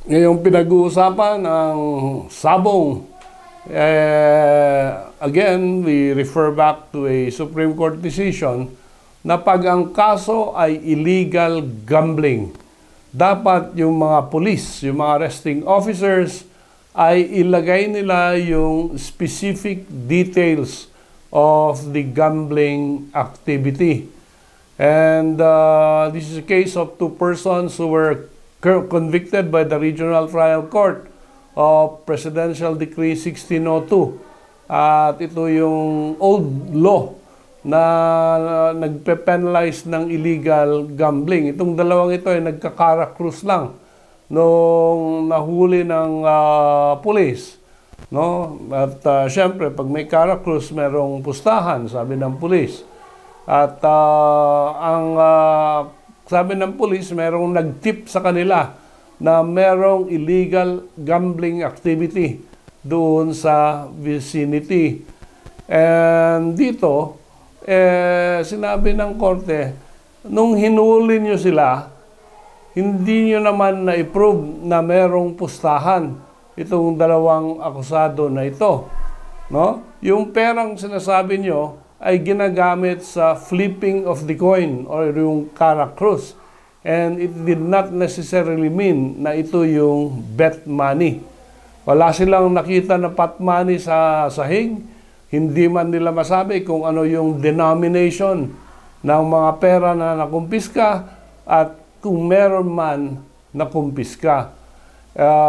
Ngayong pinag-uusapan ang sabong. Again, we refer back to a Supreme Court decision na pag ang kaso ay illegal gambling, dapat yung mga police, yung mga arresting officers ay ilagay nila yung specific details of the gambling activity. And this is a case of two persons who were convicted by the Regional Trial Court of Presidential Decree 1602. At ito yung old law na nagpe-penalize ng illegal gambling. Itong dalawang ito ay nagka-Cara-Cruz lang nung nahuli ng pulis. No? At syempre, pag may Cara-Cruz, merong pustahan, sabi ng pulis. At sabi ng pulis, merong nag-tip sa kanila na merong illegal gambling activity doon sa vicinity. And dito, sinabi ng korte, nung hinuli nyo sila, hindi nyo naman na-prove na merong pustahan itong dalawang akusado na ito. No? Yung perang sinasabi nyo ay ginagamit sa flipping of the coin or yung Cara-Cruz. And it did not necessarily mean na ito yung bet money. Wala silang nakita na pot money sa sahig. Hindi man nila masabi kung ano yung denomination ng mga pera na nakumpiska at kung meron man nakumpiska.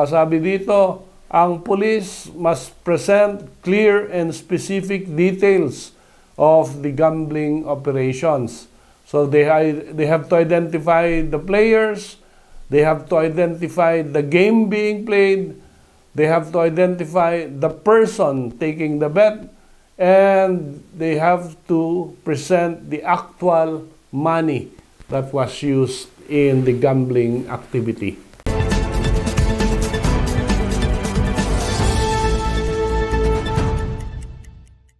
Sabi dito, ang police must present clear and specific details of the gambling operations. So they have to identify the players, they have to identify the game being played, they have to identify the person taking the bet, and they have to present the actual money that was used in the gambling activity.